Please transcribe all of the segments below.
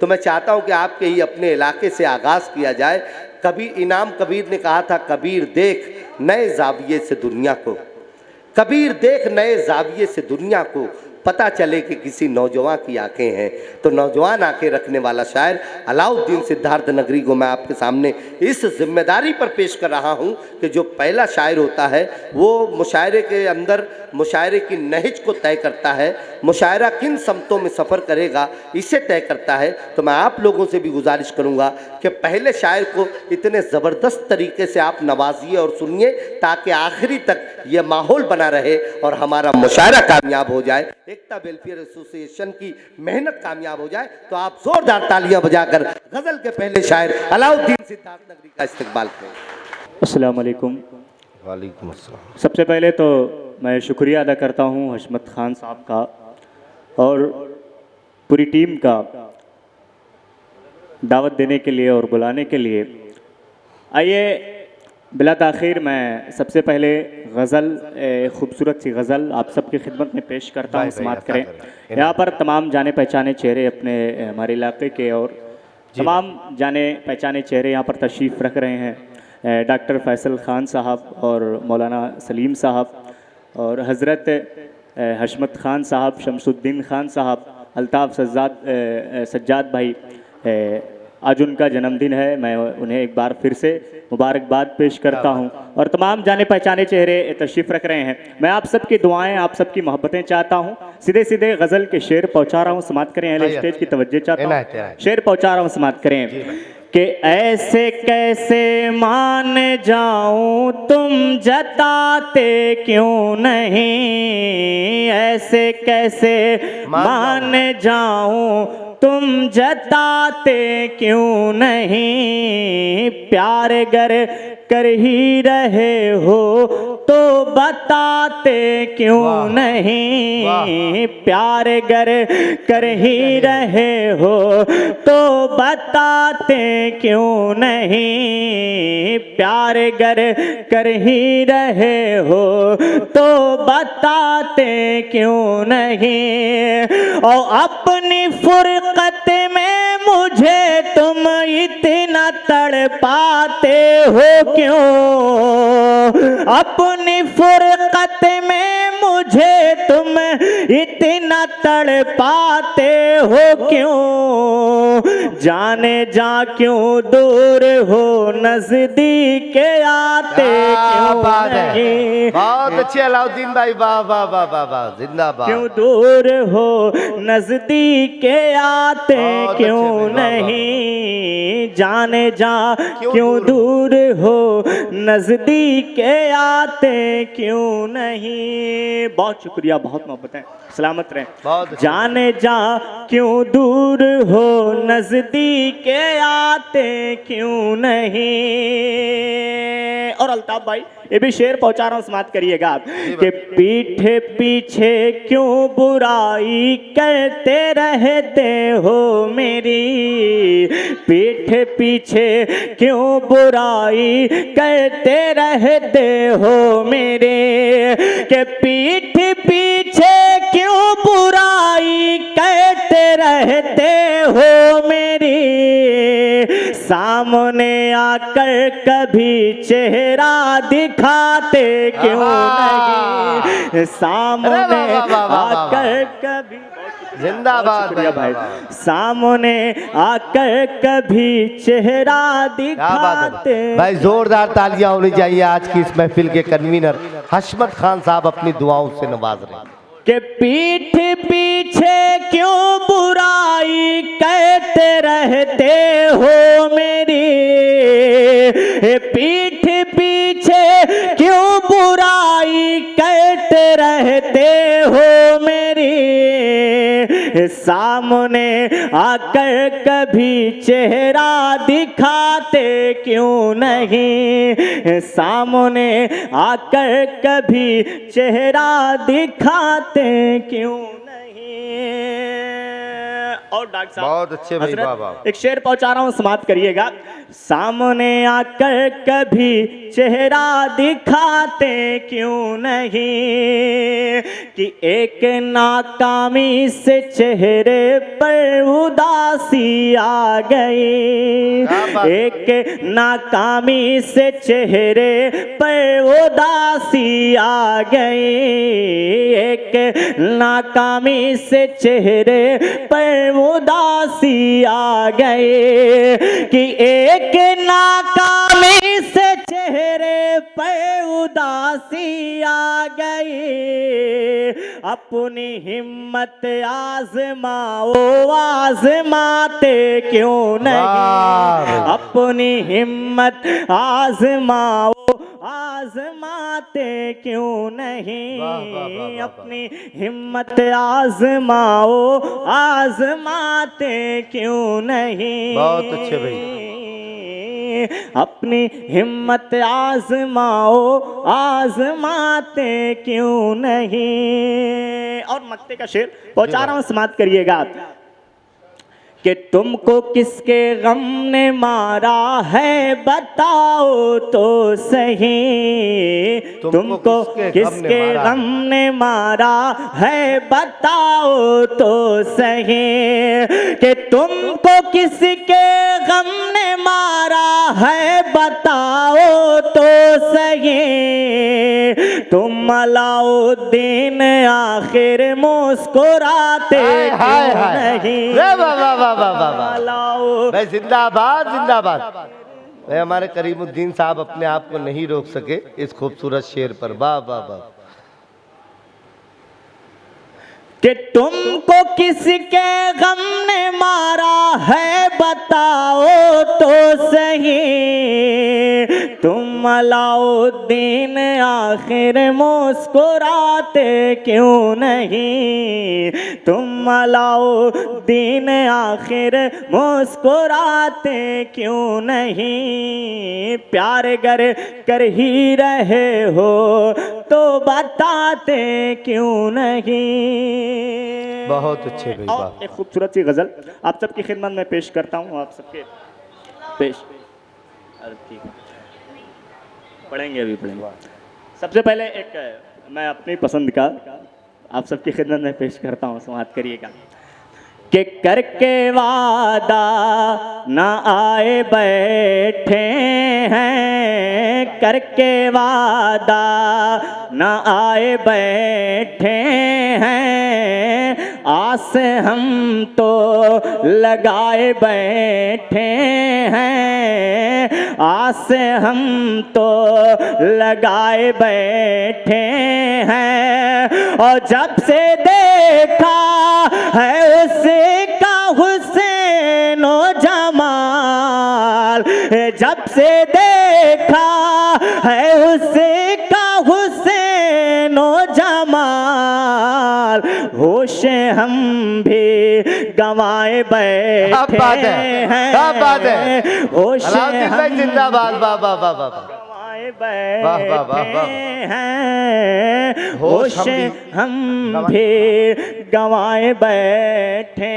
तो मैं चाहता हूं कि आपके ही अपने इलाके से आगाज़ किया जाए। कबीर इनाम कबीर ने कहा था, कबीर देख नए जाविये से दुनिया को, कबीर देख नए जाविये से दुनिया को, पता चले कि किसी नौजवान की आंखें हैं। तो नौजवान आंखें रखने वाला शायर अलाउद्दीन सिद्धार्थ नगरी को मैं आपके सामने इस जिम्मेदारी पर पेश कर रहा हूं कि जो पहला शायर होता है वो मुशायरे के अंदर मुशायरे की नहिज को तय करता है, मुशायरा किन समतों में सफ़र करेगा इसे तय करता है। तो मैं आप लोगों से भी गुजारिश करूंगा कि पहले शायर को इतने ज़बरदस्त तरीके से आप नवाजिए और सुनिए ताकि आखिरी तक ये माहौल बना रहे और हमारा मुशायरा कामयाब हो जाए, एकता वेलफेयर एसोसिएशन की मेहनत कामयाब हो जाए। तो आप जोरदार तालियां बजाकर गजल के पहले शायर अलाउद्दीन सिद्धार्थ नगरी का इस्तकबाल करें। अस्सलाम वालेकुम। वालेकुम अस्सलाम। सबसे पहले तो मैं शुक्रिया अदा करता हूं हशमत खान साहब का और पूरी टीम का दावत देने के लिए और बुलाने के लिए। आइए बिला ताख़ीर मैं सबसे पहले गज़ल, खूबसूरत सी गज़ल आप सबकी खिदमत में पेश करता हूँ, समात करें। यहाँ पर तमाम जाने पहचाने चेहरे अपने हमारे इलाके के और तमाम जाने पहचाने चेहरे यहाँ पर तशरीफ़ रख रहे हैं। डॉक्टर फैसल खान साहब और मौलाना सलीम साहब और हज़रत हशमत खान साहब, शमसुद्दीन खान साहब, अल्ताफ़ सज्जाद भाई, आज उनका जन्मदिन है। मैं उन्हें एक बार फिर से मुबारकबाद पेश करता हूं और तमाम जाने पहचाने चेहरे तशरीफ़ रख रहे हैं। मैं आप सबकी दुआएं, आप सबकी मोहब्बतें चाहता हूं। सीधे सीधे गज़ल के शेर पहुंचा रहा हूं, समात करें। अहले स्टेज की तवज्जो चाहता हूं, शेर पहुंचा रहा हूं, समात करें कि ऐसे कैसे मान जाऊं तुम जताते क्यों नहीं, ऐसे कैसे मान जाऊं तुम जताते क्यों नहीं, प्यार गर कर ही रहे हो तो बताते क्यों नहीं, प्यार गर कर ही रहे हो तो बताते क्यों नहीं, प्यार गर कर ही रहे हो तो बताते क्यों नहीं। और अपनी फुरकत में मुझे तुम इतना तड़पाते हो क्यों, अपनी फुरकत में मुझे तुम इतना तड़पाते हो क्यों, जाने जा क्यों दूर हो नजदीक आते क्यों नहीं। बहुत अच्छे अलाउद्दीन भाई, वाह वाह वाह वाह वाह, जिंदाबाद। क्यों दूर हो नजदीक आते क्यों नहीं, जाने जा क्यों दूर हो नजदीक आते क्यों नहीं। बहुत शुक्रिया, बहुत मोहब्बत है, सलामत रहें। जाने जा क्यों दूर हो नजदीक आते क्यों नहीं। और अल्ताफ भाई ये भी शेर पहुंचा रहा हूं, समाप्त करिएगा आप कि पीठ पीछे क्यों बुराई करते रहते हो मेरी, पीठ पीछे क्यों बुराई करते रहते हो मेरे, कि पीठ पीछे क्यों बुराई करते रहते हो मेरी, सामने आकर कभी चेहरा दिखाते क्यों नहीं, सामने आकर कभी, जिंदाबाद भाई, सामने आकर कभी चेहरा दिखाते। भाई जोरदार तालियां होनी चाहिए। आज की इस महफिल के कन्वीनर हशमत खान साहब अपनी दुआओं से नवाज रहे हैं कि पीठ पीछे क्यों बुराई कहते रहते हो मेरी, पीठ पीछे क्यों बुराई कहते रहते हो मेरी, सामने आकर कभी चेहरा दिखाते क्यों नहीं, सामने आकर कभी चेहरा दिखाते क्यों नहीं। और डॉक्टर साहब बहुत अच्छे भाई, बाबा एक शेर पहुंचा रहा हूं, समाप्त करिएगा। सामने आकर कभी चेहरा दिखाते क्यों नहीं, कि एक नाकामी से चेहरे पर उदास उदासी आ गई, एक नाकामी से चेहरे पर उदासी आ गई, एक नाकामी से चेहरे पर उदासी आ गई, कि एक नाकामी से चेहरे पर उदासी आ गई। अपनी हिम्मत आजमाओ, आजमाते क्यों नहीं, अपनी हिम्मत आजमाओ, आजमाते क्यों नहीं, अपनी हिम्मत आजमाओ, आजमाते क्यों नहीं। बहुत अच्छे भाई। अपनी हिम्मत आजमाओ, आजमाते क्यों नहीं। और मक्ते का शेर पहुंचा रहा हूं, समाप्त करिएगा। कि तुमको किसके गम ने मारा है बताओ तो सही, तुमको किसके गम ने मारा है बताओ तो सही, कि तुमको किसके गम ने मारा है बताओ तो सही, तुम अलाउद्दीन आखिर मुस्कुराते क्यों नहीं। भाई जिंदाबाद जिंदाबाद। भाई हमारे करीमुद्दीन साहब अपने आप को नहीं रोक सके इस खूबसूरत शेर पर। वाह वाह वाह। कि तुमको किसके गम ने मारा है बताओ तो सही, तुम अलाउद्दीन आखिर मुस्कुराते क्यों नहीं, तुम अलाउद्दीन आखिर मुस्कुराते क्यों नहीं। प्यार गर कर ही रहे हो तो बताते क्यों नहीं। बहुत अच्छे भाई। और एक खूबसूरत सी गजल आप सबकी खिदमत में पेश करता हूँ, आप सबके पेश। ठीक है, पढ़ेंगे, अभी पढ़ेंगे। सबसे पहले एक मैं अपनी पसंद का आप सबकी खिदमत में पेश करता हूँ, समाप्त करिएगा। कि करके वादा न आए बैठे हैं, करके वादा न आए बैठे हैं, आस हम तो लगाए बैठे हैं, आस हम तो लगाए बैठे हैं। और जब से देखा है उसका हुस्न ओ जमाल, जब से देखा है उसका हुस्न ओ जमाल, होश हम भी गंवाए बैठे हैं, होश हम जिंदाबाद। वाह वाह वाह वाह। बैठे हैं, होश हम भी गंवाए बैठे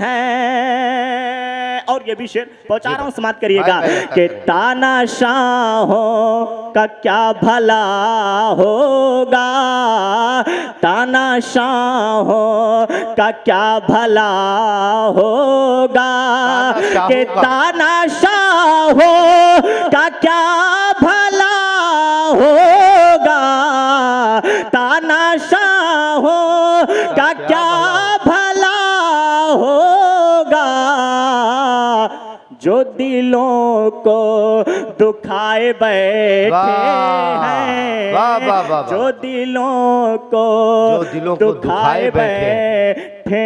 हैं। और ये भी शेर पहुंचा रहा हूं, समाप्त करिएगा। कि तानाशाहों का क्या भला होगा, तानाशाहों का क्या भला होगा, कि तानाशाहों का क्या भला होगा, तानाशाहों का क्या भला होगा, जो दिलों को दुखाए बैठे हैं, जो दिलों को दुखाए बैठे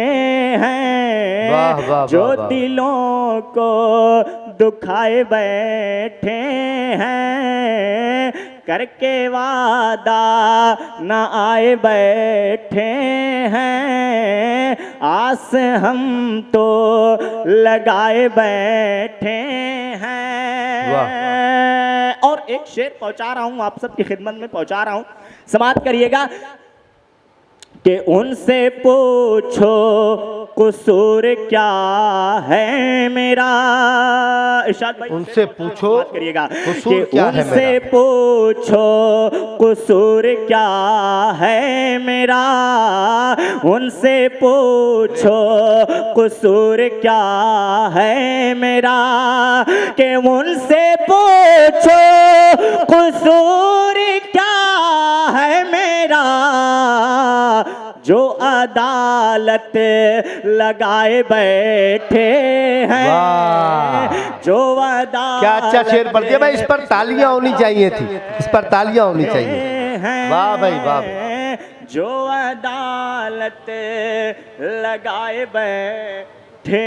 हैं, जो दिलों को दुखाए बैठे हैं, करके वादा न आए बैठे हैं, आस हम तो लगाए बैठे हैं। और एक शेर पहुंचा रहा हूं, आप सबकी खिदमत में पहुंचा रहा हूं, समाप्त करिएगा। कि उनसे पूछो कसूर क्या है मेरा। इरशाद भाई उनसे पूछो बात करिएगा कसूर कि क्या है उनसे मेरा। पूछो कसूर क्या है मेरा, उनसे पूछो कसूर क्या है मेरा, कि उनसे पूछो कसूर क्या है मेरा, जो अदालत लगाए बैठे हैं, वाह। जो अदालत क्या अच्छा शेर पढ़ दिया भाई, इस पर तालियां होनी चाहिए थी, इस पर तालियां होनी चाहिए। वाह भाई वाह। जो अदालत लगाए बैठे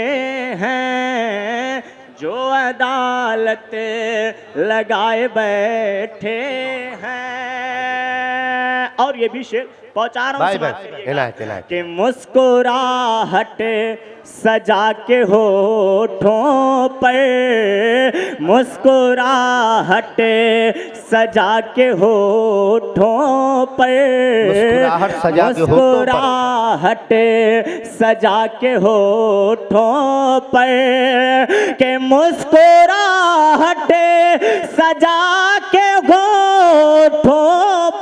हैं, जो अदालत लगाए बैठे हैं। और ये भी शेर पहुंचा रहा भाई हूँ भाई इनायत इनायत। कि मुस्कुराहट सजा के होठों पर, मुस्कुराहट सजा के होठों पर, मुस्कुराहट सजा के होठों पर, मुस्कुराहट सजा के होठों पर, के मुस्कुराहट सजा के होठों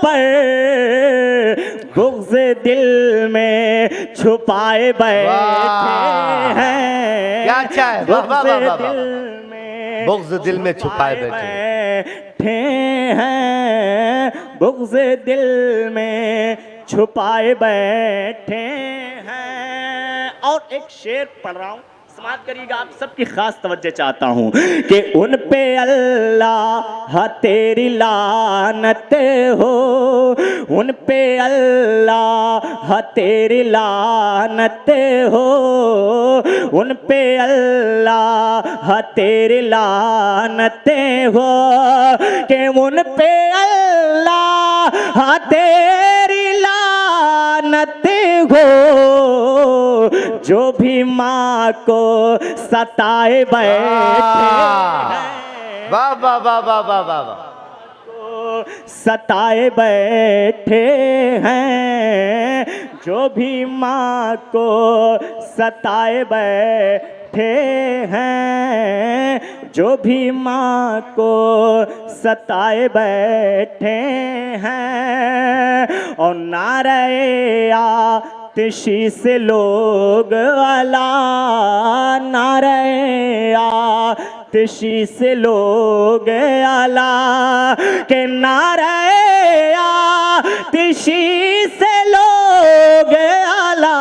पर, बुग़्ज़ दिल में छुपाए बैठे हैं। क्या अच्छा है, वाह वाह वाह वाह। बुग़्ज़ दिल में छुपाए बैठे हैं, बुग़्ज़ दिल में छुपाए बैठे हैं। और एक शेर पढ़ रहा हूँ, समाप्त करिएगा, आप सबकी खास तवज्जो चाहता हूँ कि उन पे अल्लाह तेरी लानत हो, उन पे अल्लाह तेरी लानत हो, उन पे अल्लाह तेरी लानत हो, कि उन पे अल्लाह तेरी लानत हो, जो भी माँ को सताए बैठे हैं, वाह वाह वाह वाह वाह वाह वाह। सताए बैठे हैं, जो भी माँ को सताए बैठे हैं, जो भी माँ को सताए बैठे हैं। और नारे आतिशी से लोग अला, नारे आतिशी से लोग अला, के नारे आतिशी से लोग अला,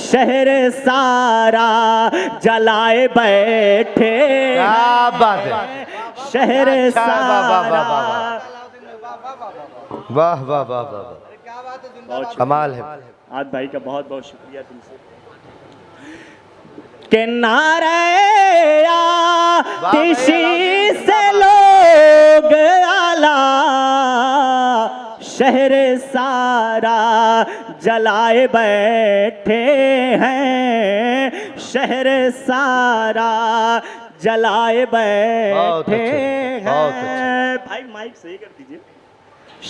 शहर सारा जलाए बैठे। क्या बात है, शहर अच्छा, सारा। वाह वाह वाह वाह, कमाल है। आज भाई का बहुत बहुत शुक्रिया तुमसे। के नारे आतिशी से लोग आला, शहर सारा जलाए बैठे हैं, शहर सारा जलाए बैठे हैं। भाई माइक सही कर दीजिए।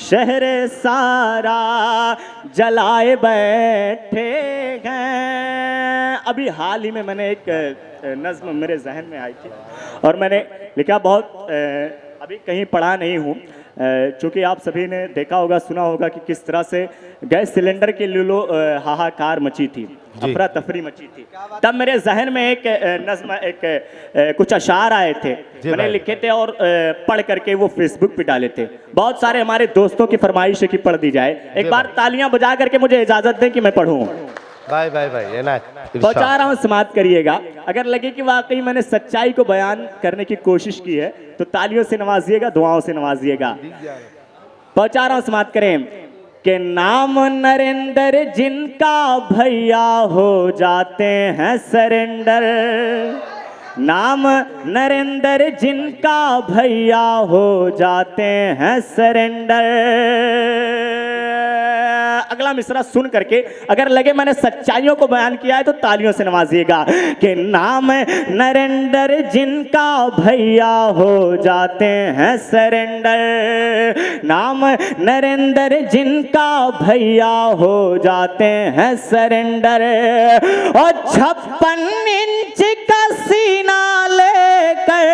शहर सारा जलाए बैठे हैं। अभी हाल ही में मैंने एक नज़्म मेरे जहन में आई थी और मैंने लिखा, बहुत अभी कहीं पढ़ा नहीं हूँ, चूँकि आप सभी ने देखा होगा, सुना होगा कि किस तरह से गैस सिलेंडर के लिए हाहाकार मची थी, अफरा तफरी मची थी। तब मेरे जहन में एक नज़्म, एक कुछ अशार आए थे, मैंने लिखे थे और पढ़ करके वो फेसबुक पे डाले थे। बहुत सारे हमारे दोस्तों की फरमाइश है कि पढ़ दी जाए। एक बार तालियां बजा करके मुझे इजाज़त दें कि मैं पढ़ूँ। भाई भाई भाई पहुंचा रहा हूँ, समाप्त करिएगा। अगर लगे कि वाकई मैंने सच्चाई को बयान करने की कोशिश की है तो तालियों से नवाजिएगा, दुआओं से नवाजिएगा। पहुंचा रहा हूँ, समाप्त करें। के नाम नरेंद्र जिनका भैया हो जाते हैं सरेंडर, नाम नरेंद्र जिनका भैया हो जाते हैं सरेंडर। अगला अगला मिसरा सुन करके अगर लगे मैंने सच्चाइयों को बयान किया है तो तालियों से नवाजिएगा कि नाम नरेंद्र जिनका भैया हो जाते हैं सरेंडर, नाम नरेंद्र जिनका भैया हो जाते हैं सरेंडर। और 56 इंच का सीना लेकर,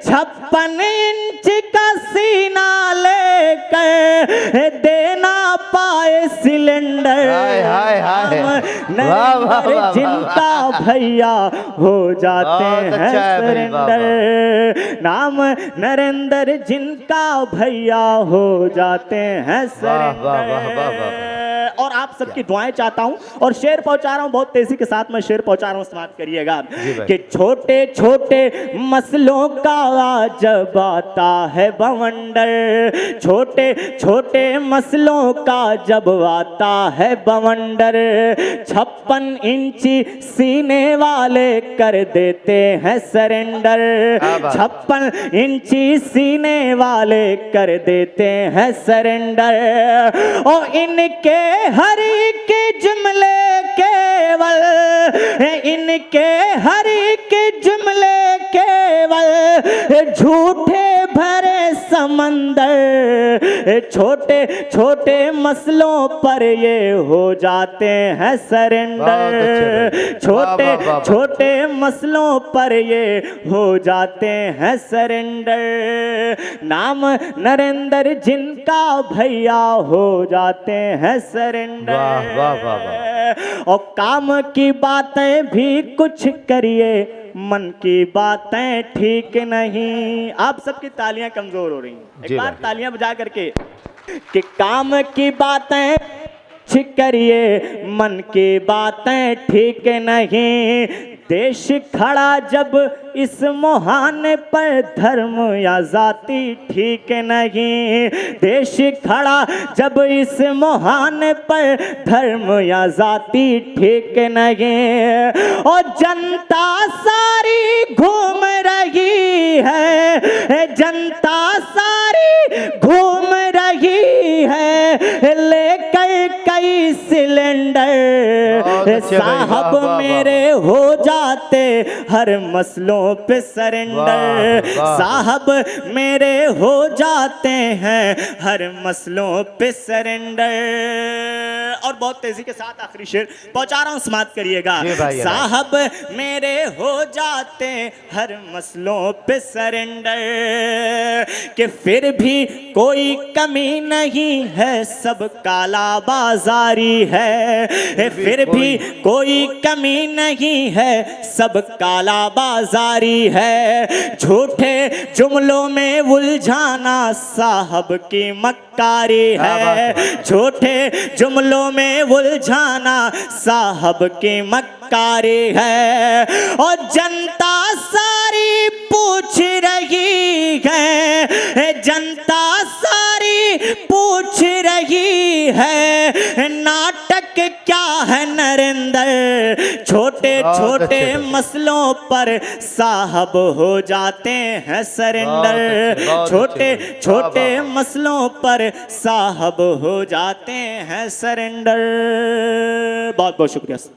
56 इंच का सीना लेकर देना पाए सिलेंडर, हाय हाय हाय, वाह वाह नरेंद्र वाह जिनका भैया हो जाते बहुत हैं अच्छा है भाई, वाह, सरेंडर, नाम नरेंद्र जिनका भैया हो जाते हैं वाह, वाह, वाह, वाह, सरेंडर। और आप सबकी दुआएं चाहता हूं और शेर पहुंचा रहा हूं, बहुत तेजी के साथ मैं शेर पहुंचा रहा हूं, समाप्त करिएगा कि छोटे छोटे मसलों का जब आता है बवंडर, छोटे छोटे मसलों का जब आता है बवंडर, 56 इंची सीने वाले कर देते हैं सरेंडर, 56 इंची सीने वाले कर देते हैं सरेंडर। और इनके हर एक जुमले केवल, इनके हर एक जुमले केवल झूठे भरे समंदर, छोटे छोटे मसलों पर ये हो जाते हैं सरेंडर, छोटे छोटे मसलों पर ये हो जाते हैं सरेंडर, नाम नरेंद्र जिनका भैया हो जाते हैं सरेंडर। वाह, वाह, वाह, वाह। और काम की बातें भी कुछ करिए, मन की बातें ठीक नहीं। आप सबकी तालियां कमजोर हो रही हैं, एक बार तालियां बजा करके कि काम की बातें कुछ करिए, मन की बातें ठीक नहीं, देश खड़ा जब इस मुहाने पर धर्म या जाति ठीक नहीं, देश खड़ा जब इस मुहाने पर धर्म या जाति ठीक नहीं। और जनता सारी घूम रही है, जनता सारी घूम रही है लेकर कई सिलेंडर, साहब मेरे हो जाते हर मसलों पे सरेंडर, साहब मेरे हो जाते हैं हर मसलों पे सरेंडर। और बहुत तेजी के साथ आखिरी शेर पहुंचा रहा हूं, समाप्त करिएगा। साहब मेरे हो जाते हर मसलों पे सरेंडर, कि फिर भी कोई कमी नहीं है, सब काला बाजारी है, फिर भी कोई कमी नहीं है, सब काला बाजारी है, झूठे जुमलों में उलझाना साहब की मक्कारी है, झूठे जुमलों में उलझाना साहब की मक्कारी है। और जनता सारी पूछ रही है, जनता सारी पूछ रही है, नाटक क्या है नरेंद्र, छोटे छोटे मसलों पर साहब हो जाते हैं सरेंडर, छोटे छोटे मसलों पर साहब हो जाते हैं सरेंडर। बहुत बहुत शुक्रिया।